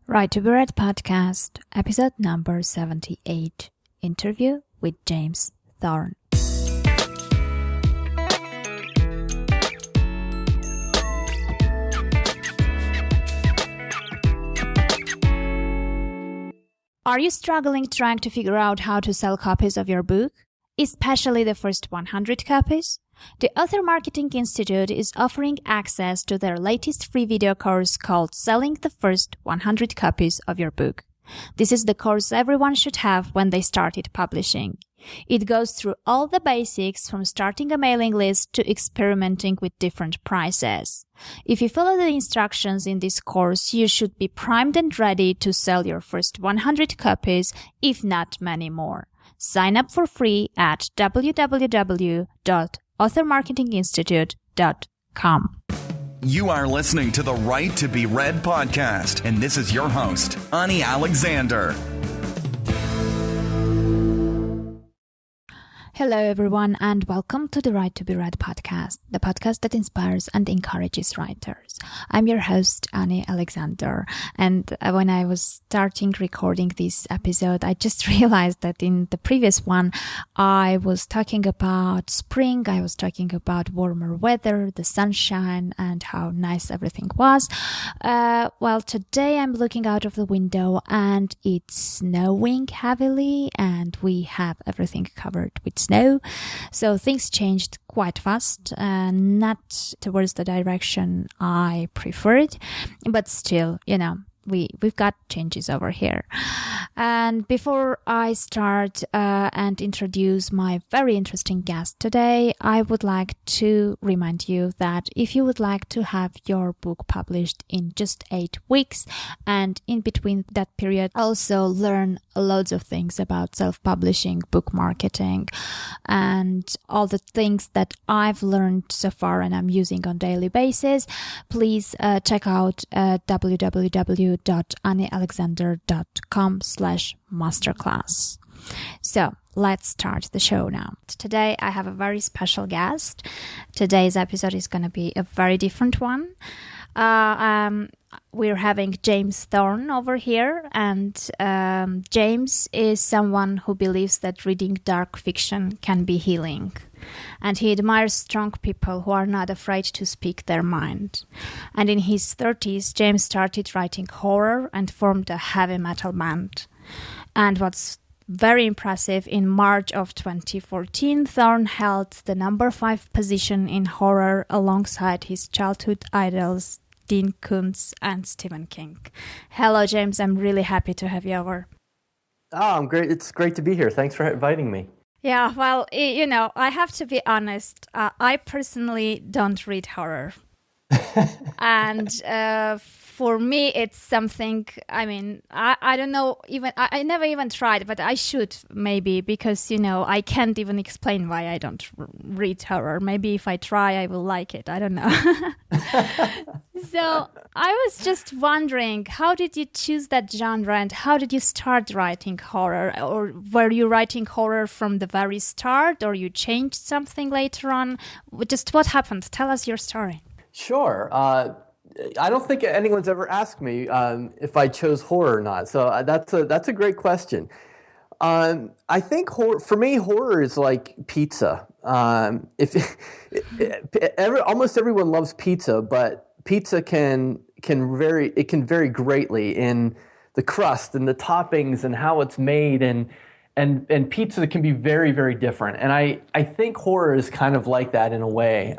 Right to be Read podcast, episode number 78, interview with James Thorne. Are you struggling trying to figure out how to sell copies of your book, especially the first 100 copies? The Author Marketing Institute is offering access to their latest free video course called Selling the First 100 Copies of Your Book. This is the course everyone should have when they started publishing. It goes through all the basics from starting a mailing list to experimenting with different prices. If you follow the instructions in this course, you should be primed and ready to sell your first 100 copies, if not many more. Sign up for free at www.authormarketinginstitute.com. You are listening to the Right to be Read podcast, and this is your host, Ani Alexander. Hello, everyone, and welcome to the Right to be Read podcast, the podcast that inspires and encourages writers. I'm your host, Ani Alexander, and when I was starting recording this episode, I just realized that in the previous one, I was talking about spring, I was talking about warmer weather, the sunshine, and how nice everything was. Well, today I'm looking out of the window, and it's snowing heavily, and we have everything covered with snow. So things changed quite fast, not towards the direction I preferred, but still, we've got changes over here. And before I start and introduce my very interesting guest today, I would like to remind you that if you would like to have your book published in just 8 weeks, and in between that period also learn loads of things about self-publishing, book marketing, and all the things that I've learned so far and I'm using on daily basis, please check out www.anialexander.com/masterclass. So let's start the show now. Today I have a very special guest. Today's episode is going to be a very different one. We're having James Thorne over here, and James is someone who believes that reading dark fiction can be healing. And he admires strong people who are not afraid to speak their mind. And in his 30s, James started writing horror and formed a heavy metal band. And what's very impressive, in March of 2014, Thorne held the number 5 position in horror alongside his childhood idols, Dean Koontz and Stephen King. Hello, James. I'm really happy to have you over. Oh, I'm great. It's great to be here. Thanks for inviting me. Yeah, well, I have to be honest. I personally don't read horror. And for me, it's something, I don't know, I never even tried, but I should maybe, because, I can't even explain why I don't read horror. Maybe if I try, I will like it. I don't know. So I was just wondering, how did you choose that genre and how did you start writing horror? Or were you writing horror from the very start, or you changed something later on? Just what happened? Tell us your story. Sure. I don't think anyone's ever asked me if I chose horror or not. So that's a great question. I think for me, horror is like pizza. Almost everyone loves pizza, but pizza can vary greatly in the crust and the toppings and how it's made, and pizza can be very, very different. And I think horror is kind of like that in a way.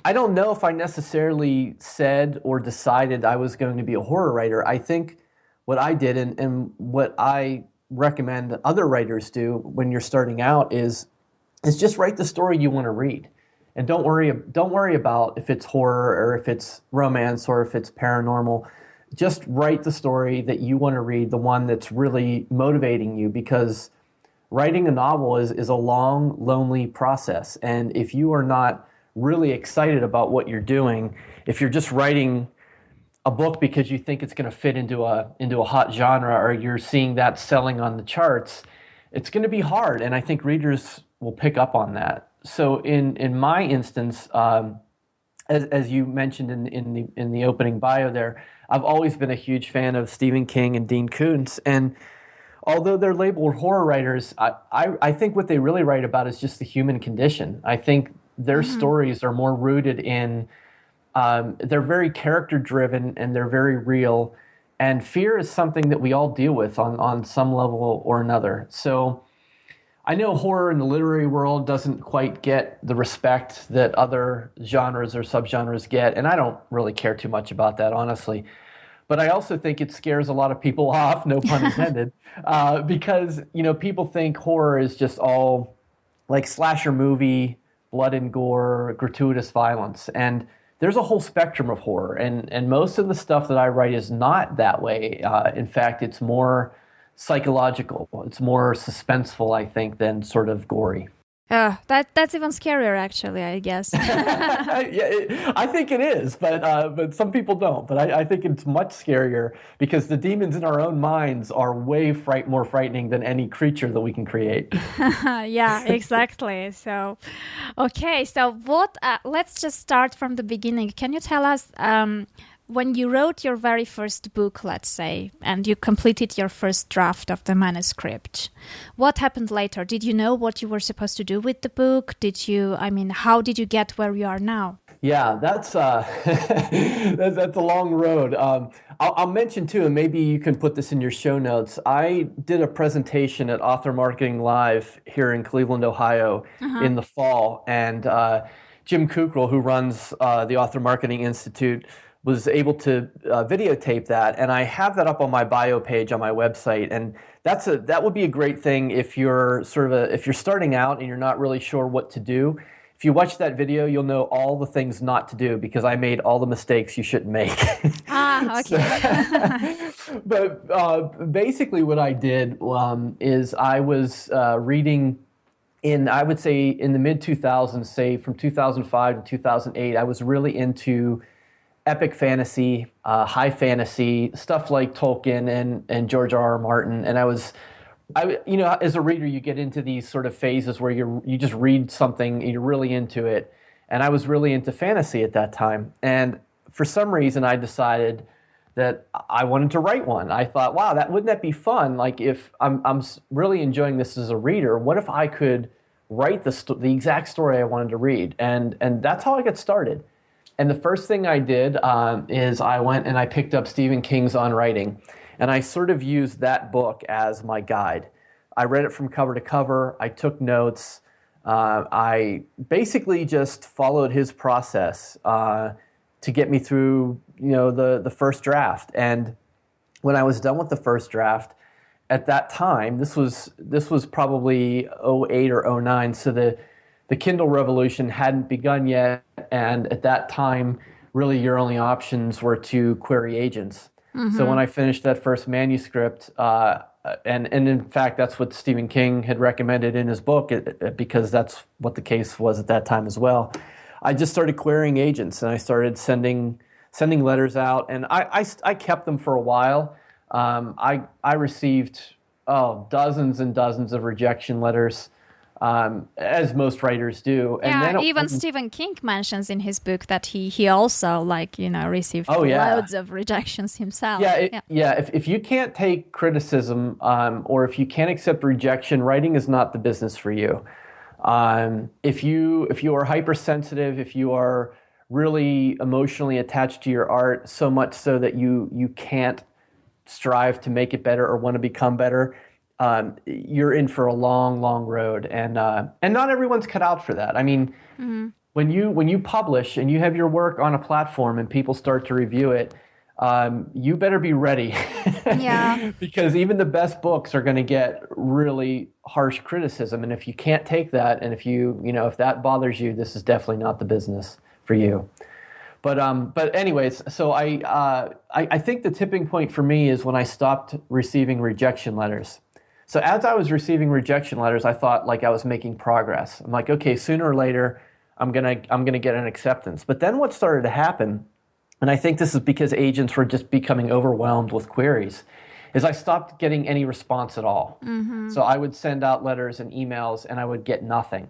I don't know if I necessarily said or decided I was going to be a horror writer. I think what I did and what I recommend other writers do when you're starting out is just write the story you want to read. And don't worry about if it's horror or if it's romance or if it's paranormal. Just write the story that you want to read, the one that's really motivating you, because writing a novel is a long, lonely process. And if you are not really excited about what you're doing, if you're just writing a book because you think it's going to fit into a hot genre, or you're seeing that selling on the charts, it's going to be hard. And I think readers will pick up on that. So in my instance, as you mentioned in the opening bio there, I've always been a huge fan of Stephen King and Dean Koontz. And although they're labeled horror writers, I think what they really write about is just the human condition. I think their stories are more rooted in, they're very character driven and they're very real. And fear is something that we all deal with on some level or another. So I know horror in the literary world doesn't quite get the respect that other genres or subgenres get, and I don't really care too much about that, honestly. But I also think it scares a lot of people off, no pun intended, because people think horror is just all like slasher movie, blood and gore, gratuitous violence, and there's a whole spectrum of horror, and most of the stuff that I write is not that way. In fact, it's more psychological. It's more suspenseful, I think, than sort of gory. That's even scarier, actually, I guess. Yeah, I think it is, but some people don't. But I think it's much scarier because the demons in our own minds are way more frightening than any creature that we can create. Yeah, exactly. So, okay, so let's just start from the beginning. Can you tell us, when you wrote your very first book, let's say, and you completed your first draft of the manuscript, what happened later? Did you know what you were supposed to do with the book? How did you get where you are now? Yeah, that's that's a long road. I'll mention too, and maybe you can put this in your show notes. I did a presentation at Author Marketing Live here in Cleveland, Ohio, in the fall, and Jim Kukral, who runs the Author Marketing Institute, was able to videotape that, and I have that up on my bio page on my website. And that would be a great thing if you're if you're starting out and you're not really sure what to do. If you watch that video, you'll know all the things not to do because I made all the mistakes you shouldn't make. Okay. But basically, what I did is I was reading I would say in the mid 2000s, say from 2005 to 2008, I was really into epic fantasy, high fantasy, stuff like Tolkien and George R.R. Martin. And as a reader, you get into these sort of phases where you just read something and you're really into it. And I was really into fantasy at that time. And for some reason, I decided that I wanted to write one. I thought, wow, wouldn't that be fun? Like if I'm really enjoying this as a reader, what if I could write the exact story I wanted to read? And that's how I got started. And the first thing I did is I went and I picked up Stephen King's On Writing, and I sort of used that book as my guide. I read it from cover to cover. I took notes. I basically just followed his process to get me through, the first draft. And when I was done with the first draft, at that time, this was probably 2008 or 2009, so the Kindle revolution hadn't begun yet, and at that time, really your only options were to query agents. So when I finished that first manuscript, and in fact, that's what Stephen King had recommended in his book, because that's what the case was at that time as well. I just started querying agents, and I started sending letters out, and I kept them for a while. I received dozens and dozens of rejection letters. As most writers do. And yeah, even Stephen King mentions in his book that he also received loads of rejections himself. If you can't take criticism or if you can't accept rejection, writing is not the business for you. If you are hypersensitive, if you are really emotionally attached to your art, so much so that you can't strive to make it better or want to become better, you're in for a long, long road, and not everyone's cut out for that. I mean, when you publish and you have your work on a platform and people start to review it, you better be ready. Yeah. Because even the best books are going to get really harsh criticism, and if you can't take that, and if that bothers you, this is definitely not the business for you. But anyways, so I think the tipping point for me is when I stopped receiving rejection letters. So as I was receiving rejection letters, I thought like I was making progress. I'm like, okay, sooner or later, I'm gonna get an acceptance. But then what started to happen, and I think this is because agents were just becoming overwhelmed with queries, is I stopped getting any response at all. So I would send out letters and emails, and I would get nothing.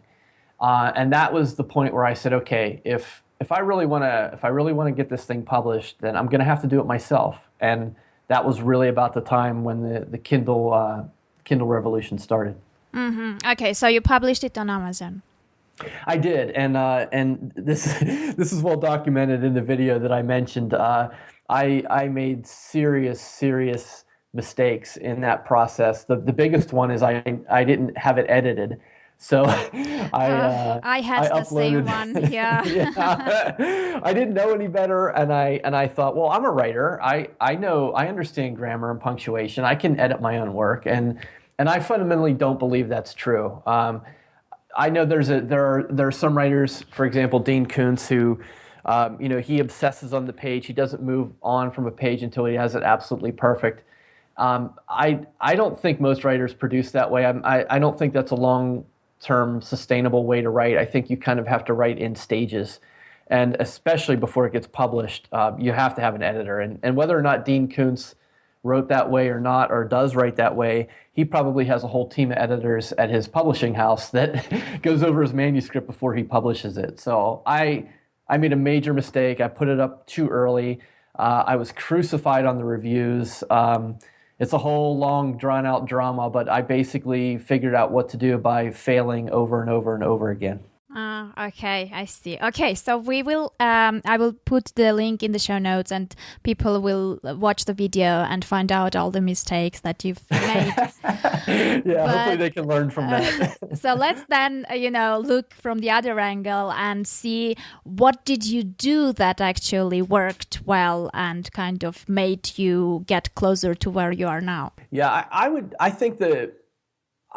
And that was the point where I said, okay, if if I really want to get this thing published, then I'm going to have to do it myself. And that was really about the time when the Kindle revolution started. Okay, so you published it on Amazon. I did, and this this is well documented in the video that I mentioned. I made serious mistakes in that process. The biggest one is I didn't have it edited. So I had the same one. Yeah. Yeah. I didn't know any better, and I thought, well, I'm a writer. I understand grammar and punctuation. I can edit my own work, and I fundamentally don't believe that's true. I know there are some writers, for example, Dean Koontz, who he obsesses on the page. He doesn't move on from a page until he has it absolutely perfect. I don't think most writers produce that way. I don't think that's a long-term sustainable way to write. I think you kind of have to write in stages, and especially before it gets published, you have to have an editor. And whether or not Dean Koontz wrote that way or not, or does write that way, he probably has a whole team of editors at his publishing house that goes over his manuscript before he publishes it. So I made a major mistake. I put it up too early. I was crucified on the reviews. It's a whole long, drawn-out drama, but I basically figured out what to do by failing over and over and over again. Okay, I see. Okay, so we will. I will put the link in the show notes, and people will watch the video and find out all the mistakes that you've made. Hopefully they can learn from that. So let's then, look from the other angle and see what did you do that actually worked well and kind of made you get closer to where you are now. Yeah, I think that.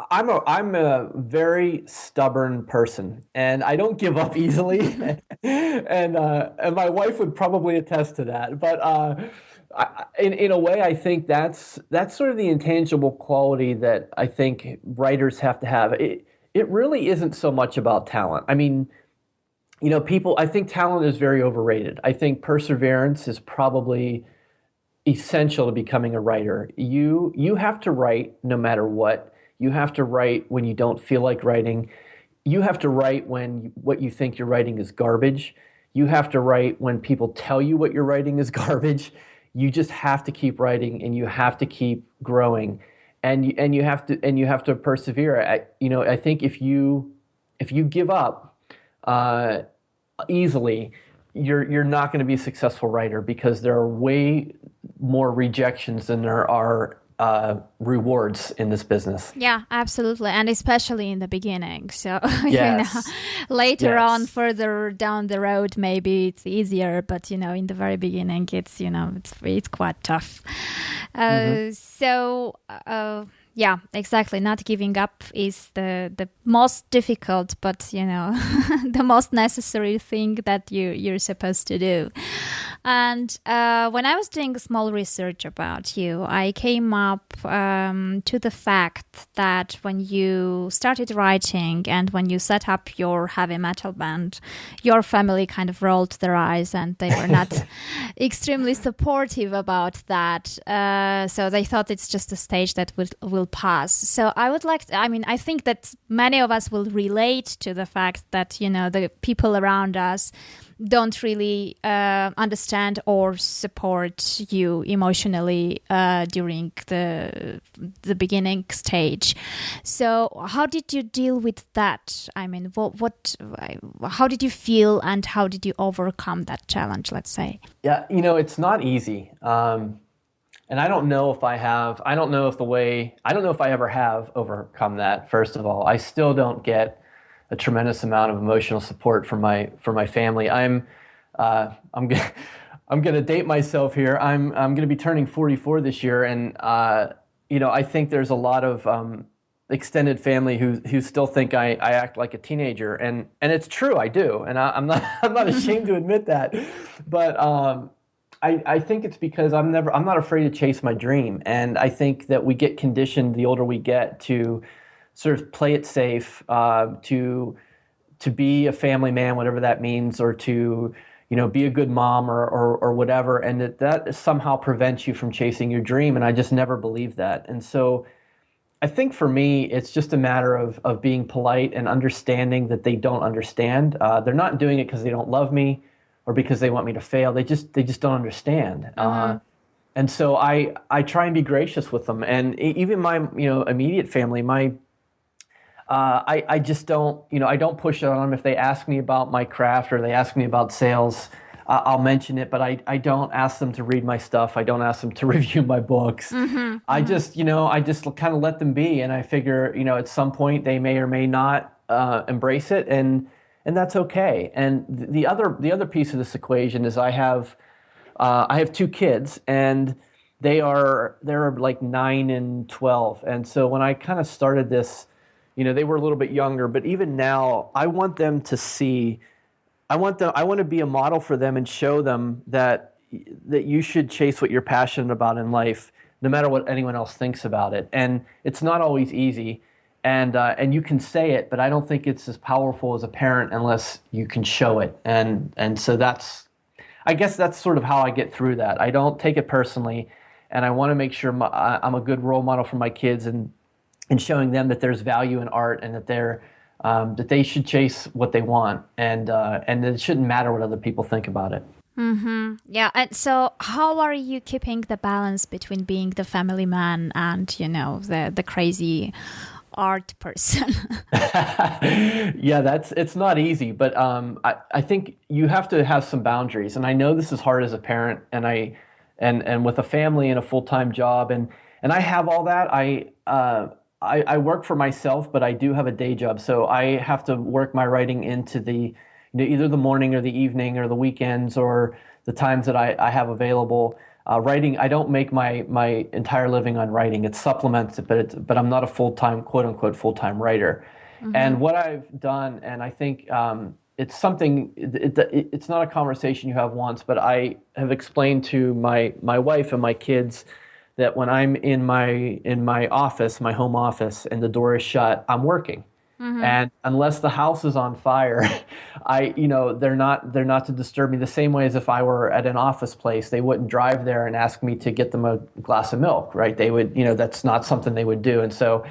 I'm a very stubborn person, and I don't give up easily, and my wife would probably attest to that. But in a way, I think that's sort of the intangible quality that I think writers have to have. It really isn't so much about talent. I mean, I think talent is very overrated. I think perseverance is probably essential to becoming a writer. You have to write no matter what. You have to write when you don't feel like writing. You have to write when what you think you're writing is garbage. You have to write when people tell you what you're writing is garbage. You just have to keep writing, and you have to keep growing, and you have to persevere. I think if you give up easily, you're not going to be a successful writer, because there are way more rejections than there are rewards in this business. Yeah, absolutely. And especially in the beginning. So, yes. Later on, further down the road, maybe it's easier. But, in the very beginning, it's quite tough. Yeah, exactly. Not giving up is the most difficult, but, the most necessary thing that you're supposed to do. And when I was doing a small research about you, I came up to the fact that when you started writing and when you set up your heavy metal band, your family kind of rolled their eyes and they were not extremely supportive about that. So they thought it's just a stage that will pass. So I think that many of us will relate to the fact that, the people around us don't really understand or support you emotionally during the beginning stage. So how did you deal with that? I mean, how did you feel and how did you overcome that challenge, let's say? Yeah, it's not easy. And I don't know if I ever have overcome that, first of all. I still don't get a tremendous amount of emotional support from my family. I'm going to date myself here. I'm going to be turning 44 this year, and I think there's a lot of extended family who still think I act like a teenager, and it's true, I do, and I'm not ashamed to admit that. But I think it's because I'm not afraid to chase my dream, and I think that we get conditioned the older we get to sort of play it safe, to be a family man, whatever that means, or to be a good mom or whatever, and that somehow prevents you from chasing your dream. And I just never believed that. And so I think for me, it's just a matter of being polite and understanding that they don't understand. They're not doing it because they don't love me. or because they want me to fail. They just don't understand. And so I try and be gracious with them, and even my immediate family, I just don't I don't push it on them. If they ask me about my craft or they ask me about sales, I'll mention it, but I don't ask them to read my stuff. I don't ask them to review my books. I just kind of let them be, and I figure at some point they may or may not embrace it, and that's okay. And the other piece of this equation is I have 2 kids, and they're like 9 and 12. And so when I kind of started this, they were a little bit younger, but even now I want them to see, I want to be a model for them and show them that you should chase what you're passionate about in life, no matter what anyone else thinks about it. And it's not always easy. And you can say it, but I don't think it's as powerful as a parent unless you can show it. And so I guess that's sort of how I get through that. I don't take it personally, and I want to make sure I'm a good role model for my kids and showing them that there's value in art, and that that they should chase what they want, and it shouldn't matter what other people think about it. Yeah. And so how are you keeping the balance between being the family man and, the crazy art person? Yeah, it's not easy, but I think you have to have some boundaries, and I know this is hard as a parent, and with a family and a full-time job, and I have all that. I work for myself, but I do have a day job, so I have to work my writing into the either the morning or the evening or the weekends or the times that I have available. Writing, I don't make my entire living on writing. It supplements it, but I'm not a full-time, quote-unquote, full-time writer. And what I've done, and I think it's something, it's not a conversation you have once, but I have explained to my wife and my kids that when I'm in my office, my home office, and the door is shut, I'm working. And unless the house is on fire, they're not to disturb me the same way as if I were at an office place. They wouldn't drive there and ask me to get them a glass of milk, right? They would, that's not something they would do. And so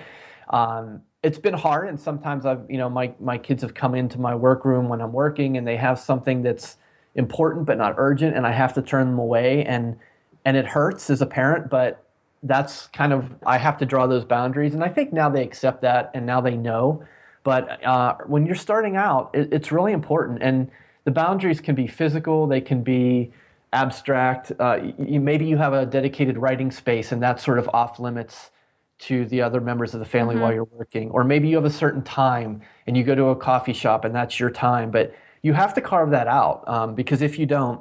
it's been hard. And sometimes my kids have come into my workroom when I'm working, and they have something that's important but not urgent, and I have to turn them away. And it hurts as a parent, but that's kind of, I have to draw those boundaries. And I think now they accept that, and now they know. But when you're starting out, it's really important. And the boundaries can be physical, they can be abstract. Maybe you have a dedicated writing space, and that's sort of off limits to the other members of the family while you're working. Or maybe you have a certain time, and you go to a coffee shop, and that's your time. But you have to carve that out, because if you don't,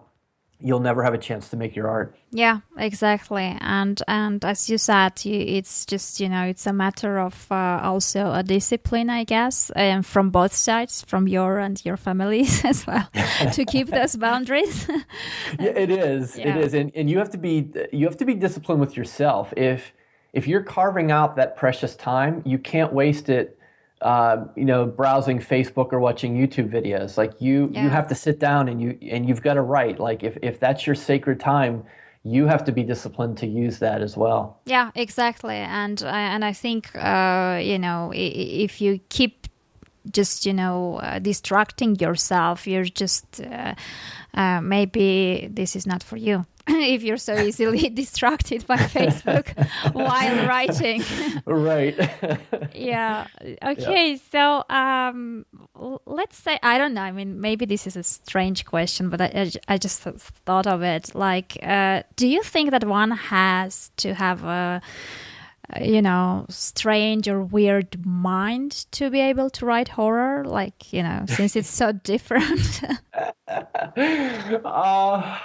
you'll never have a chance to make your art. Yeah, exactly. And as you said, it's just, it's a matter of also a discipline, I guess, from both sides, from your and your families as well, to keep those boundaries. Yeah, it is. Yeah. It is. And you have to be disciplined with yourself. If you're carving out that precious time, you can't waste it browsing Facebook or watching YouTube videos. Like you have to sit down and you've got to write. Like if that's your sacred time, you have to be disciplined to use that as well. Yeah, exactly. And I think if you keep just distracting yourself, you're just maybe this is not for you. If you're so easily distracted by Facebook while writing. Right. Yeah. Okay. Yeah. So let's say, I don't know. I mean, maybe this is a strange question, but I just thought of it. Like, do you think that one has to have a, strange or weird mind to be able to write horror? Like, since it's so different. Wow.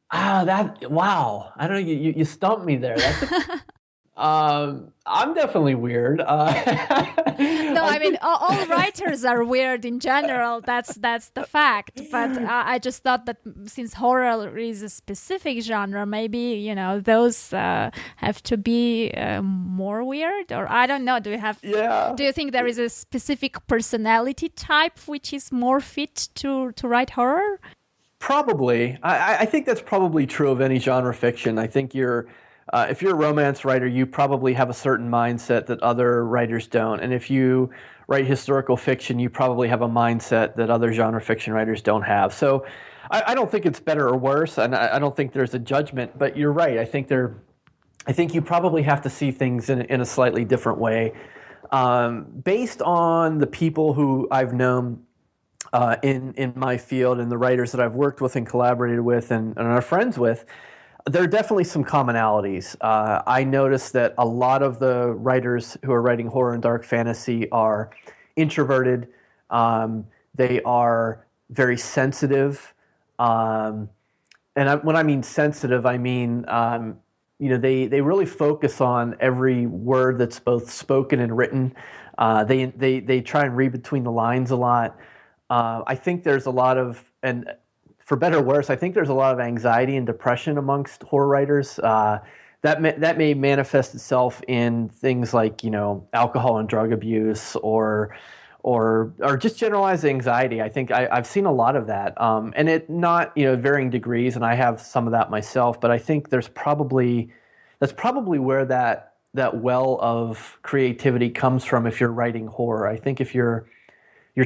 I don't know. You stumped me there. I'm definitely weird. No, I mean, all writers are weird in general. That's the fact. But I just thought that since horror is a specific genre, maybe, those have to be more weird, or I don't know. Do you think there is a specific personality type which is more fit to write horror? Probably. I think that's probably true of any genre fiction. I think if you're a romance writer, you probably have a certain mindset that other writers don't. And if you write historical fiction, you probably have a mindset that other genre fiction writers don't have. So I don't think it's better or worse, and I don't think there's a judgment, but you're right. I think you probably have to see things in a slightly different way. Based on the people who I've known in my field and the writers that I've worked with and collaborated with and are friends with, there are definitely some commonalities. I noticed that a lot of the writers who are writing horror and dark fantasy are introverted. They are very sensitive. When I mean sensitive, I mean they really focus on every word that's both spoken and written. They try and read between the lines a lot. I think there's a lot of, and for better or worse, I think there's a lot of anxiety and depression amongst horror writers. That may manifest itself in things like alcohol and drug abuse or just generalized anxiety. I think I've seen a lot of that, and it not varying degrees, and I have some of that myself. But I think that's probably where that well of creativity comes from if you're writing horror. I think if you're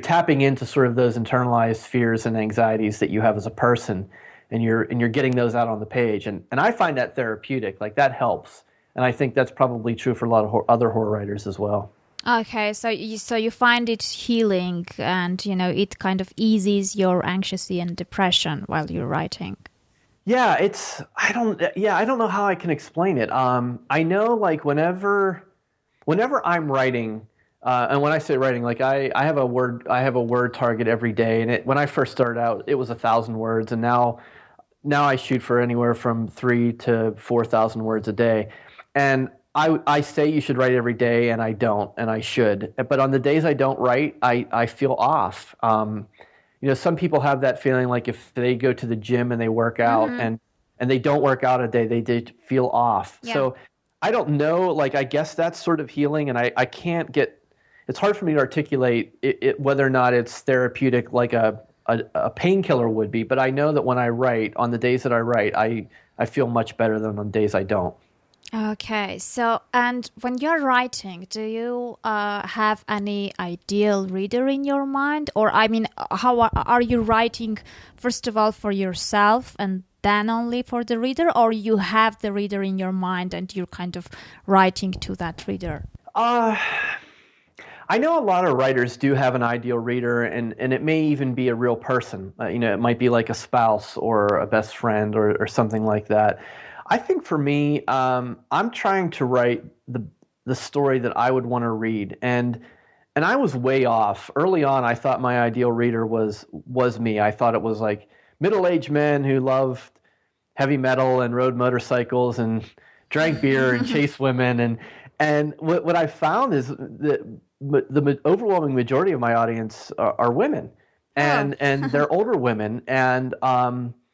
tapping into sort of those internalized fears and anxieties that you have as a person, and you're getting those out on the page, and I find that therapeutic. Like, that helps, and I think that's probably true for a lot of other horror writers as well. Okay, so you find it healing, and it kind of eases your anxiety and depression while you're writing. Yeah, I don't know how I can explain it. I know, like, whenever I'm writing. And when I say writing, like I have a word target every day. And when I first started out, it was 1,000 words, and now I shoot for anywhere from 3,000 to 4,000 words a day. And I say you should write every day, and I don't, and I should. But on the days I don't write, I feel off. Some people have that feeling, like if they go to the gym and they work out, and they don't work out a day, they feel off. Yeah. So I don't know. Like, I guess that's sort of healing, and I can't get. It's hard for me to articulate whether or not it's therapeutic like a painkiller would be, but I know that when I write, on the days that I write, I feel much better than on days I don't. Okay, so, and when you're writing, do you have any ideal reader in your mind? Or, I mean, how are you writing, first of all, for yourself and then only for the reader? Or you have the reader in your mind and you're kind of writing to that reader? I know a lot of writers do have an ideal reader, and it may even be a real person. It might be like a spouse or a best friend or something like that. I think for me, I'm trying to write the story that I would want to read, and I was way off. Early on, I thought my ideal reader was me. I thought it was like middle-aged men who loved heavy metal and rode motorcycles and drank beer and chased women, and what I found is that the overwhelming majority of my audience are women, and they're older women, and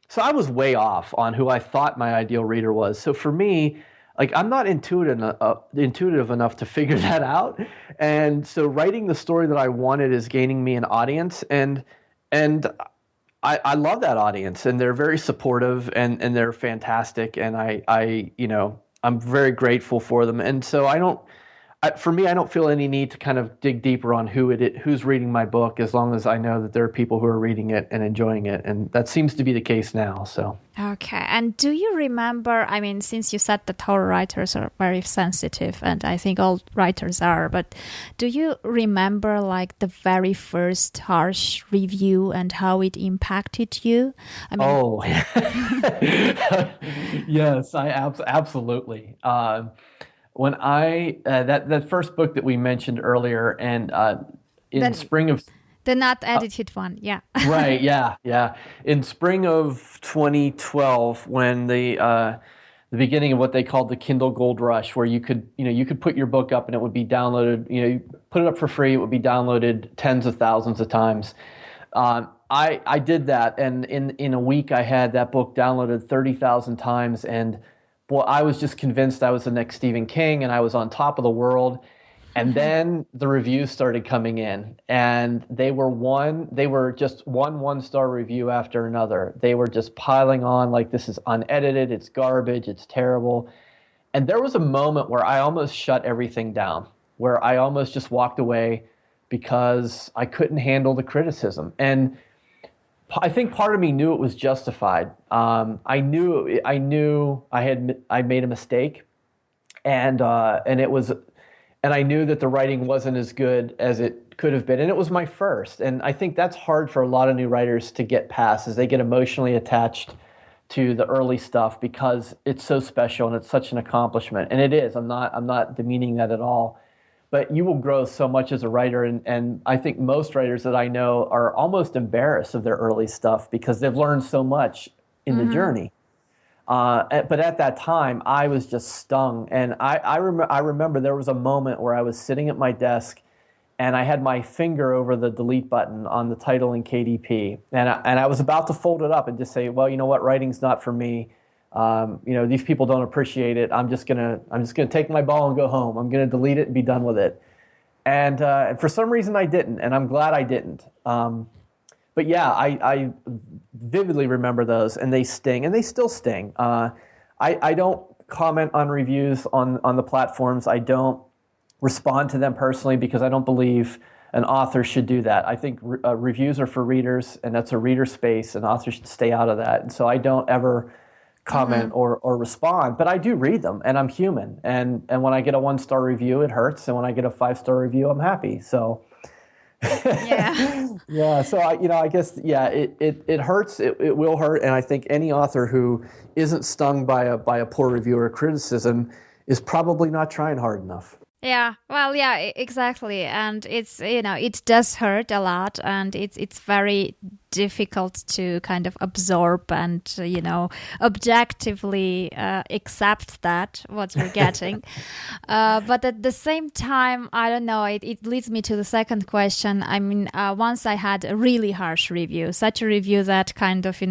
so I was way off on who I thought my ideal reader was. So for me, like, I'm not intuitive enough to figure that out, and so writing the story that I wanted is gaining me an audience, and I love that audience, and they're very supportive, and they're fantastic, and I'm very grateful for them, and so for me, I don't feel any need to kind of dig deeper on who's reading my book, as long as I know that there are people who are reading it and enjoying it, and that seems to be the case now. So. Okay, and do you remember, I mean, since you said that horror writers are very sensitive, and I think all writers are, but do you remember, like, the very first harsh review and how it impacted you? I mean, yes, absolutely. When that first book that we mentioned earlier, and spring of the not edited one, yeah. Right, yeah. In spring of 2012, when the beginning of what they called the Kindle Gold Rush, where you could put your book up and it would be downloaded. You put it up for free, it would be downloaded tens of thousands of times. I did that, and in a week I had that book downloaded 30,000 times, and boy, I was just convinced I was the next Stephen King, and I was on top of the world. And then the reviews started coming in, and they were just one-star review after another. They were just piling on, like, this is unedited, it's garbage, it's terrible. And there was a moment where I almost shut everything down, where I almost just walked away because I couldn't handle the criticism. And I think part of me knew it was justified. I knew I made a mistake, and I knew that the writing wasn't as good as it could have been, and it was my first. And I think that's hard for a lot of new writers to get past, as they get emotionally attached to the early stuff because it's so special and it's such an accomplishment. And it is. I'm not demeaning that at all. But you will grow so much as a writer, and I think most writers that I know are almost embarrassed of their early stuff because they've learned so much in the journey. But at that time, I was just stung, and I remember there was a moment where I was sitting at my desk, and I had my finger over the delete button on the title in KDP, and I was about to fold it up and just say, well, you know what, writing's not for me. These people don't appreciate it. I'm just gonna take my ball and go home. I'm gonna delete it and be done with it. And for some reason I didn't, and I'm glad I didn't. But yeah, I vividly remember those, and they sting, and they still sting. I don't comment on reviews on the platforms. I don't respond to them personally because I don't believe an author should do that. I think reviews are for readers, and that's a reader space, and authors should stay out of that. And so I don't ever comment or respond, but I do read them, and I'm human. And when I get a 1-star review, it hurts, and when I get a 5-star review, I'm happy. So yeah. So I guess it hurts. It will hurt, and I think any author who isn't stung by a poor review or criticism is probably not trying hard enough. Yeah, well, yeah, exactly. And it's, it does hurt a lot, and it's very difficult to kind of absorb and, objectively accept that, what you're getting. But at the same time, I don't know, it leads me to the second question. I mean, once I had a really harsh review, such a review that kind of,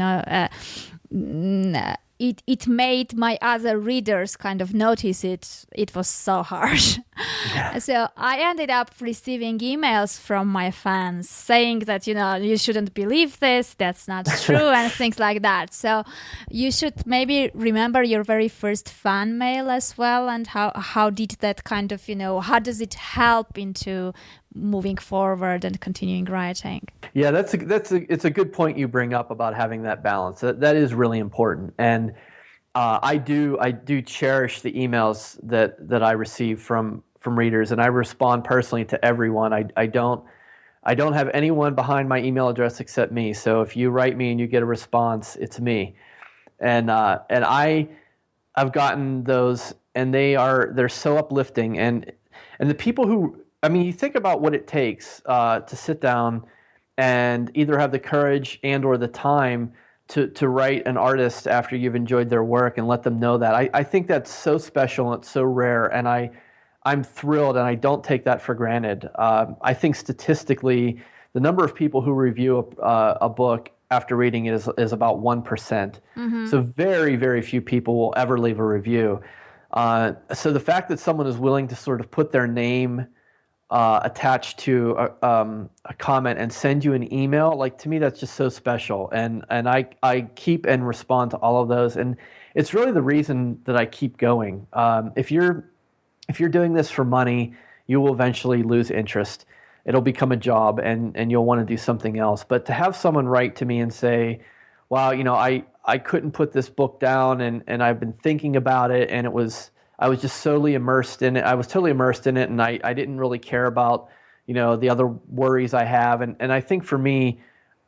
it made my other readers kind of notice it. It was so harsh. Yeah. So I ended up receiving emails from my fans saying that, you shouldn't believe this, that's not true, and things like that. So you should maybe remember your very first fan mail as well, and how did that kind of, how does it help into moving forward and continuing writing? Yeah, it's a good point you bring up about having that balance. That is really important, and I do cherish the emails that I receive from readers, and I respond personally to everyone. I don't have anyone behind my email address except me. So if you write me and you get a response, it's me, and I've gotten those, and they're so uplifting, and the people who, I mean, you think about what it takes to sit down and either have the courage and or the time to write an artist after you've enjoyed their work and let them know that. I think that's so special and it's so rare, and I'm thrilled, and I don't take that for granted. I think statistically, the number of people who review a book after reading it is about 1%. Mm-hmm. So very, very few people will ever leave a review. So the fact that someone is willing to sort of put their name attached to a comment and send you an email, like, to me, that's just so special. And I keep and respond to all of those. And it's really the reason that I keep going. If you're doing this for money, you will eventually lose interest. It'll become a job, and you'll want to do something else. But to have someone write to me and say, wow, I couldn't put this book down, and I've been thinking about it, and I was just solely immersed in it. I was totally immersed in it, and I didn't really care about, the other worries I have. And I think for me,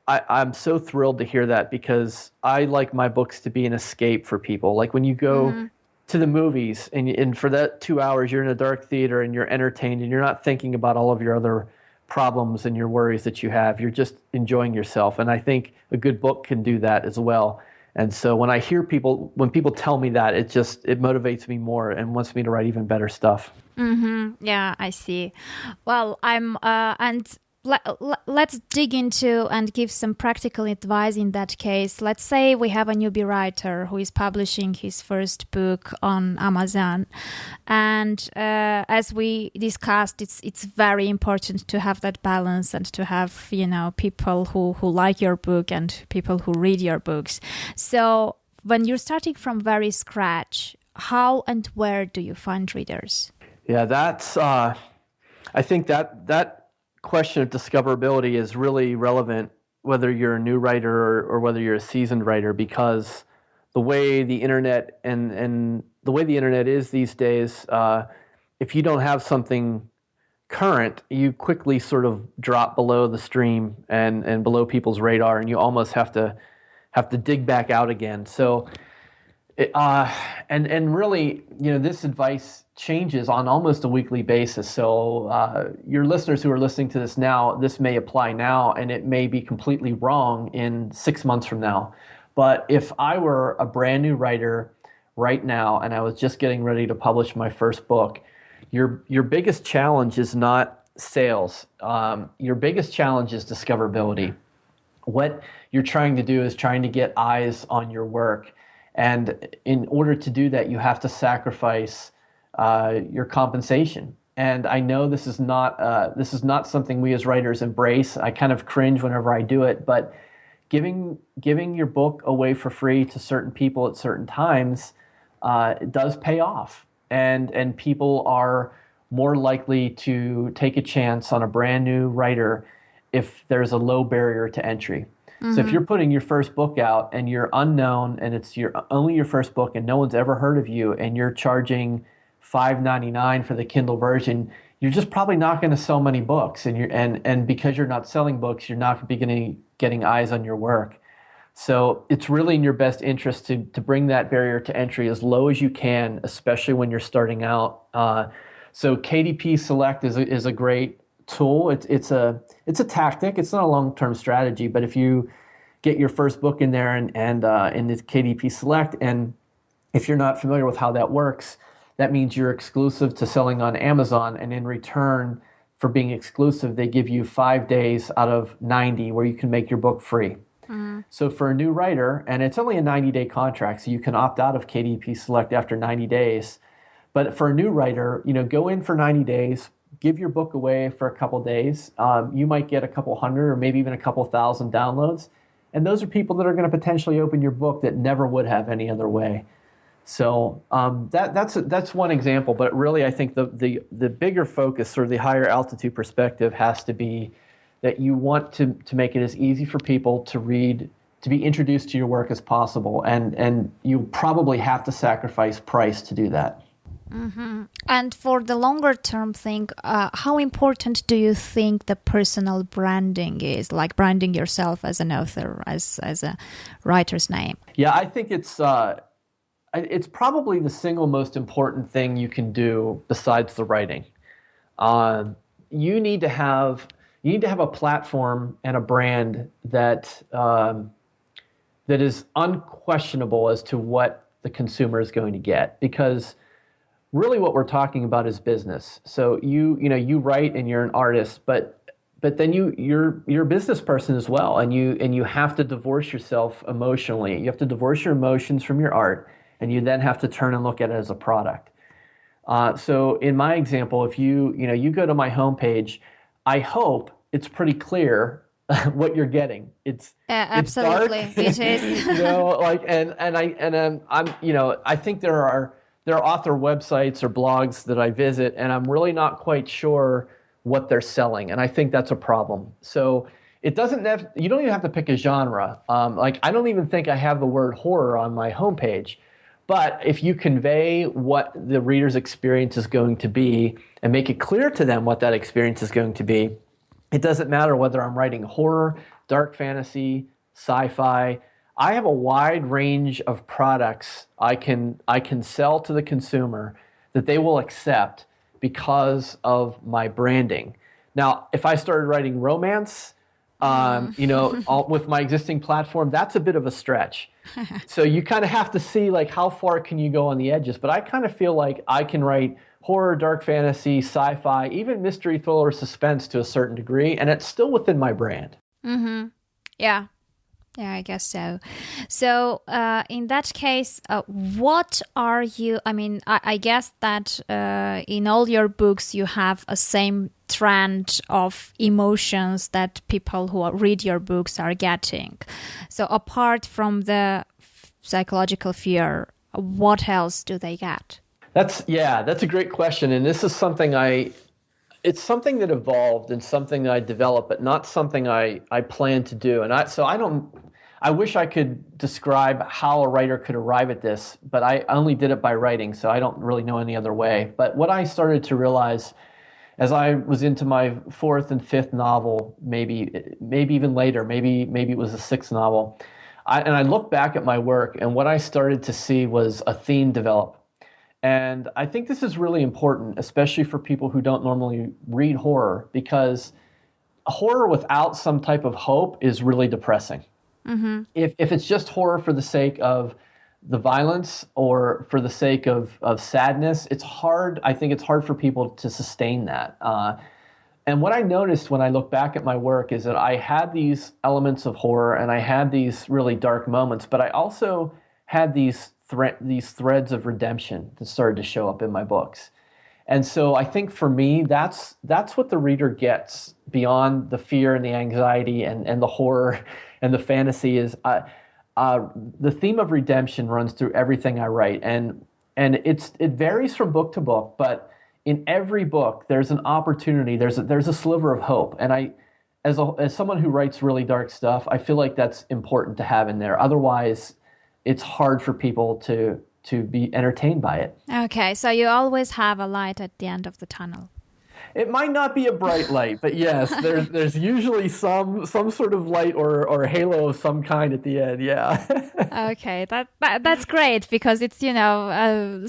I'm so thrilled to hear that, because I like my books to be an escape for people. Like when you go to the movies, and for that 2 hours, you're in a dark theater and you're entertained, and you're not thinking about all of your other problems and your worries that you have. You're just enjoying yourself. And I think a good book can do that as well. And so when people tell me that, it motivates me more and wants me to write even better stuff. Mm-hmm. Yeah, I see. Well, let's dig into and give some practical advice in that case. Let's say we have a newbie writer who is publishing his first book on Amazon. And as we discussed, it's very important to have that balance and to have, people who like your book and people who read your books. So when you're starting from very scratch, how and where do you find readers? Yeah, that's. I think that question of discoverability is really relevant whether you're a new writer or whether you're a seasoned writer, because the way the internet and the way the internet is these days, if you don't have something current, you quickly sort of drop below the stream and below people's radar, and you almost have to dig back out again. So, and really, this advice changes on almost a weekly basis. So your listeners who are listening to this now, this may apply now, and it may be completely wrong in 6 months from now. But if I were a brand new writer right now and I was just getting ready to publish my first book, your biggest challenge is not sales. Your biggest challenge is discoverability. What you're trying to do is trying to get eyes on your work. And in order to do that, you have to sacrifice your compensation. And I know this is not something we as writers embrace. I kind of cringe whenever I do it, but giving your book away for free to certain people at certain times it does pay off. And people are more likely to take a chance on a brand new writer if there's a low barrier to entry. Mm-hmm. So if you're putting your first book out and you're unknown and it's only your first book and no one's ever heard of you and you're charging $5.99 for the Kindle version, you're just probably not going to sell many books. And because you're not selling books, you're not getting eyes on your work. So it's really in your best interest to bring that barrier to entry as low as you can, especially when you're starting out. So KDP Select is a great tool. It's a tactic. It's not a long-term strategy, but if you get your first book in there and in the KDP Select, and if you're not familiar with how that works, that means you're exclusive to selling on Amazon, and in return for being exclusive, they give you 5 days out of 90 where you can make your book free. Mm-hmm. So for a new writer, and it's only a 90-day contract, so you can opt out of KDP Select after 90 days. But for a new writer, go in for 90 days, give your book away for a couple days. You might get a couple hundred or maybe even a couple thousand downloads. And those are people that are going to potentially open your book that never would have any other way. So that's one example. But really, I think the bigger focus or the higher altitude perspective has to be that you want to make it as easy for people to read, to be introduced to your work as possible. And you probably have to sacrifice price to do that. Mm-hmm. And for the longer term thing, how important do you think the personal branding is, like branding yourself as an author, as a writer's name? Yeah, I think it's probably the single most important thing you can do besides the writing. You need to have a platform and a brand that is unquestionable as to what the consumer is going to get, because really what we're talking about is business. So you write and you're an artist, but then you're a business person as well, and you have to divorce yourself emotionally. You have to divorce your emotions from your art, and you then have to turn and look at it as a product. So in my example, if you go to my homepage, I hope it's pretty clear what you're getting. It's absolutely it's dark. It is. I think there are author websites or blogs that I visit, and I'm really not quite sure what they're selling, and I think that's a problem. So you don't even have to pick a genre. I don't even think I have the word horror on my homepage. But if you convey what the reader's experience is going to be and make it clear to them what that experience is going to be, it doesn't matter whether I'm writing horror, dark fantasy, sci-fi. I have a wide range of products I can sell to the consumer that they will accept because of my branding. Now, if I started writing romance, with my existing platform, that's a bit of a stretch. So you kind of have to see how far can you go on the edges. But I kind of feel like I can write horror, dark fantasy, sci-fi, even mystery, thriller, suspense to a certain degree, and it's still within my brand. Mm-hmm. Yeah. Yeah, I guess so. So in that case, what are you, I guess that in all your books you have a same trend of emotions that people who read your books are getting. So apart from the psychological fear, what else do they get? That's a great question. And this is something it's something that evolved and something that I developed, but not something I plan to do. And I wish I could describe how a writer could arrive at this, but I only did it by writing, so I don't really know any other way. But what I started to realize as I was into my fourth and fifth novel, maybe even later, maybe it was the sixth novel, and I looked back at my work, and what I started to see was a theme develop. And I think this is really important, especially for people who don't normally read horror, because horror without some type of hope is really depressing. Mm-hmm. If it's just horror for the sake of the violence or for the sake of sadness, it's hard. I think it's hard for people to sustain that. And what I noticed when I look back at my work is that I had these elements of horror and I had these really dark moments, but I also had these threads of redemption that started to show up in my books. And so I think for me, that's what the reader gets beyond the fear and the anxiety and the horror and the fantasy is the theme of redemption runs through everything I write. And it varies from book to book, but in every book, there's an opportunity, there's a sliver of hope. And as someone who writes really dark stuff, I feel like that's important to have in there. Otherwise, it's hard for people to be entertained by it. Okay, so you always have a light at the end of the tunnel. It might not be a bright light, but yes, there's usually some sort of light or halo of some kind at the end. Yeah. Okay, that's great because it's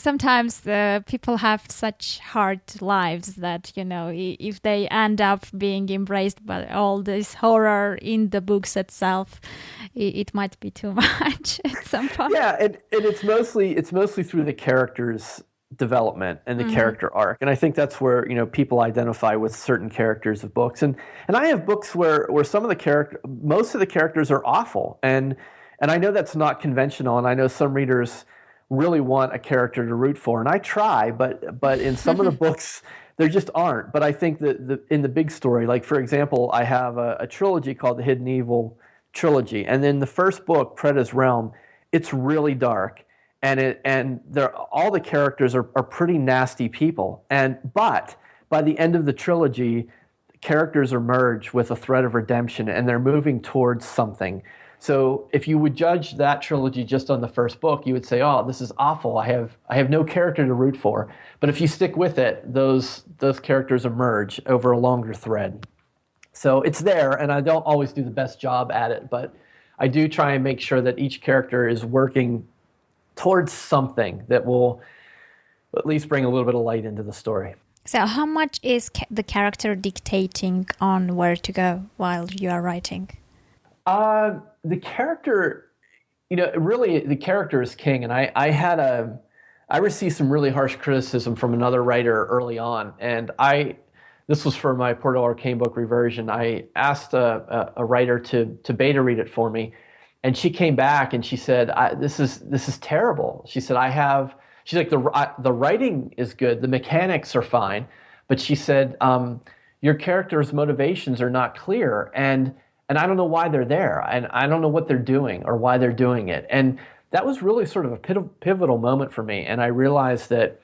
sometimes people have such hard lives that if they end up being embraced by all this horror in the books itself, it might be too much at some point. Yeah, and it's mostly through the characters' development and the character arc, and I think that's where people identify with certain characters of books, and I have books where most of the characters are awful, and I know that's not conventional, and I know some readers really want a character to root for, and I try, but in some of the books there just aren't. But I think that in the big story, like for example, I have a trilogy called the Hidden Evil trilogy, and then the first book, Preda's Realm, it's really dark. And all the characters are pretty nasty people. But by the end of the trilogy, characters emerge with a thread of redemption, and they're moving towards something. So if you would judge that trilogy just on the first book, you would say, "Oh, this is awful. I have no character to root for." But if you stick with it, those characters emerge over a longer thread. So it's there, and I don't always do the best job at it, but I do try and make sure that each character is working towards something that will at least bring a little bit of light into the story. So how much is the character dictating on where to go while you are writing? The character, really the character is king. And I received some really harsh criticism from another writer early on. And this was for my Portal Arcane book reversion. I asked a writer to beta read it for me. And she came back and she said, "This is terrible." She said, she's like, the writing is good, the mechanics are fine, but she said, your character's motivations are not clear, and I don't know why they're there, and I don't know what they're doing or why they're doing it." And that was really sort of a pivotal moment for me, and I realized that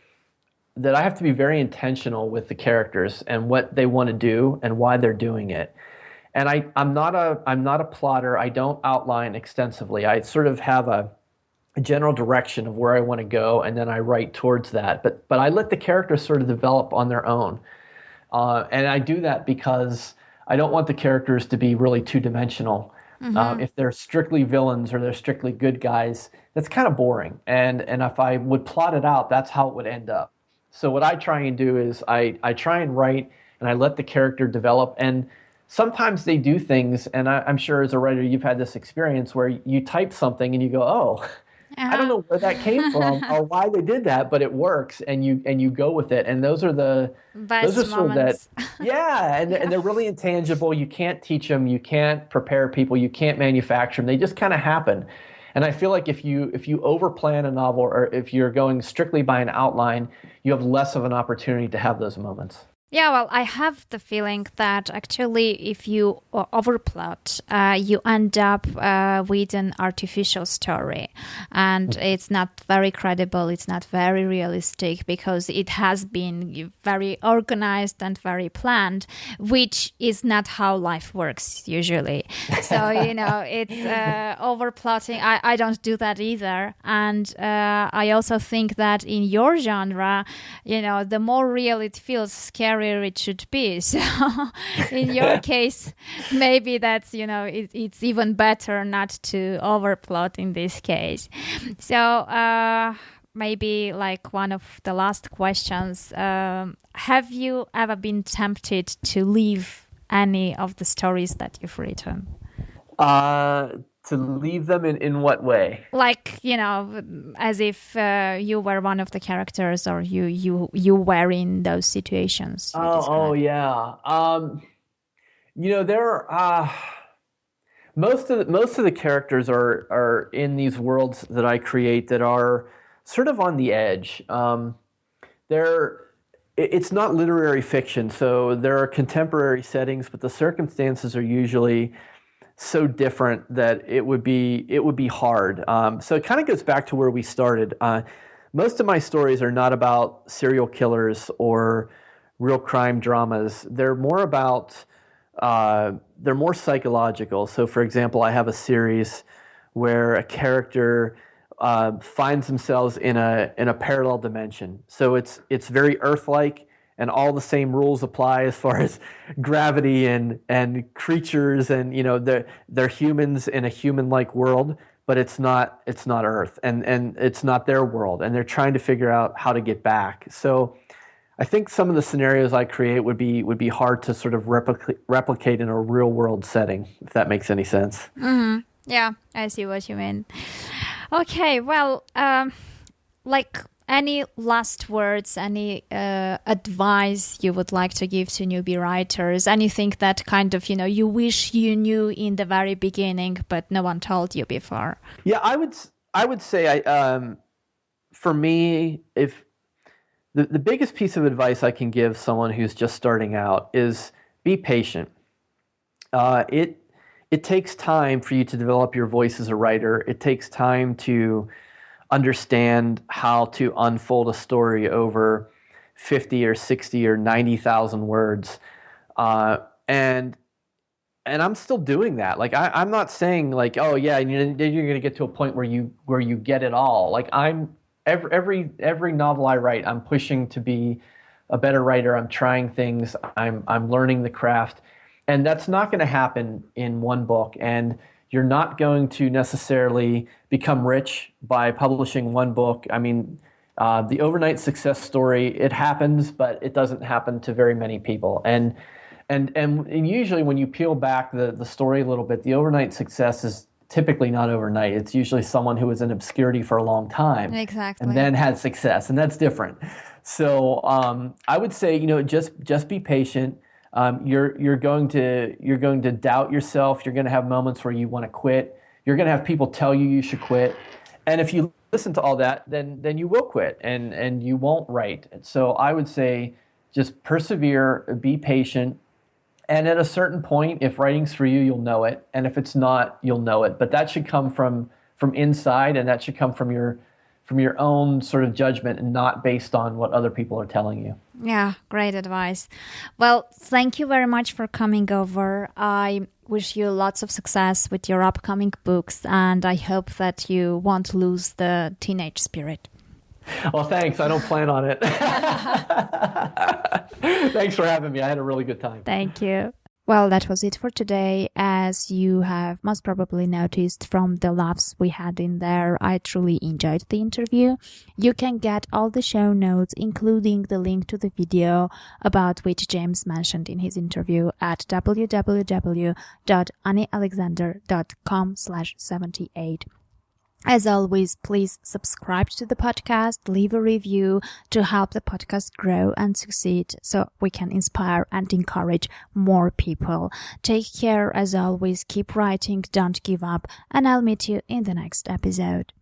I have to be very intentional with the characters and what they want to do and why they're doing it. And I'm not a plotter. I don't outline extensively. I sort of have a general direction of where I want to go, and then I write towards that. But I let the characters sort of develop on their own. And I do that because I don't want the characters to be really two-dimensional. Mm-hmm. If they're strictly villains or they're strictly good guys, that's kind of boring. And if I would plot it out, that's how it would end up. So what I try and do is I try and write, and I let the character develop. And sometimes they do things, and I'm sure as a writer you've had this experience where you type something and you go, "Oh, I don't know where that came from or why they did that, but it works," and you go with it. And those are best moments. And they're really intangible. You can't teach them, you can't prepare people, you can't manufacture them. They just kind of happen. And I feel like if you overplan a novel, or if you're going strictly by an outline, you have less of an opportunity to have those moments. Yeah, well, I have the feeling that actually if you overplot, you end up with an artificial story. And it's not very credible, it's not very realistic because it has been very organized and very planned, which is not how life works usually. So, it's overplotting. I don't do that either. And I also think that in your genre, the more real it feels, scarier it should be. So in your case, maybe that's, it's even better not to overplot in this case. So maybe like one of the last questions, have you ever been tempted to leave any of the stories that you've written? To leave them in what way? Like, as if you were one of the characters or you were in those situations. Oh, yeah. There most of the characters are in these worlds that I create that are sort of on the edge. It's not literary fiction, so there are contemporary settings, but the circumstances are usually so different that it would be hard. So it kind of goes back to where we started. Most of my stories are not about serial killers or real crime dramas. They're more psychological. So, for example, I have a series where a character finds themselves in a parallel dimension. So it's very Earth-like, and all the same rules apply as far as gravity and creatures, and they're humans in a human-like world, but it's not Earth, and it's not their world, and they're trying to figure out how to get back. So I think some of the scenarios I create would be hard to sort of replicate in a real world setting, if that makes any sense. Mm-hmm. Yeah, I see what you mean. Okay, well, any last words, any advice you would like to give to newbie writers? Anything that kind of, you wish you knew in the very beginning, but no one told you before? Yeah, I would say, for me, if the biggest piece of advice I can give someone who's just starting out is be patient. It takes time for you to develop your voice as a writer. It takes time to understand how to unfold a story over 50 or 60 or 90,000 words. And I'm still doing that. Like I'm not saying like, oh yeah, you're going to get to a point where you get it all. Like every novel I write, I'm pushing to be a better writer. I'm trying things. I'm learning the craft. And that's not going to happen in one book. And you're not going to necessarily become rich by publishing one book. I mean, the overnight success story, it happens, but it doesn't happen to very many people. And usually when you peel back the story a little bit, the overnight success is typically not overnight. It's usually someone who was in obscurity for a long time. Exactly. And then had success, and that's different. So I would say, just be patient. You're going to doubt yourself. You're going to have moments where you want to quit. You're going to have people tell you should quit. And if you listen to all that, then you will quit and you won't write. So I would say just persevere, be patient. And at a certain point, if writing's for you, you'll know it. And if it's not, you'll know it. But that should come from inside, and that should come from your own sort of judgment and not based on what other people are telling you. Yeah, great advice. Well, thank you very much for coming over. I wish you lots of success with your upcoming books, and I hope that you won't lose the teenage spirit. Well, thanks. I don't plan on it. Thanks for having me. I had a really good time. Thank you. Well, that was it for today. As you have most probably noticed from the laughs we had in there, I truly enjoyed the interview. You can get all the show notes, including the link to the video about which James mentioned in his interview at www.anniealexander.com/78. As always, please subscribe to the podcast, leave a review to help the podcast grow and succeed so we can inspire and encourage more people. Take care as always, keep writing, don't give up, and I'll meet you in the next episode.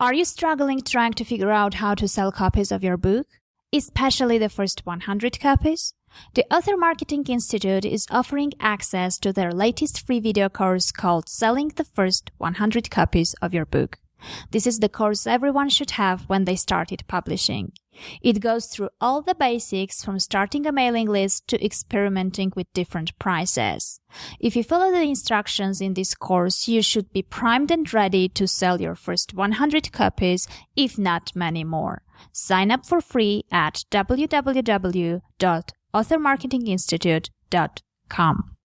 Are you struggling trying to figure out how to sell copies of your book, especially the first 100 copies? The Author Marketing Institute is offering access to their latest free video course called Selling the First 100 Copies of Your Book. This is the course everyone should have when they started publishing. It goes through all the basics from starting a mailing list to experimenting with different prices. If you follow the instructions in this course, you should be primed and ready to sell your first 100 copies, if not many more. Sign up for free at www.authormarketinginstitute.com.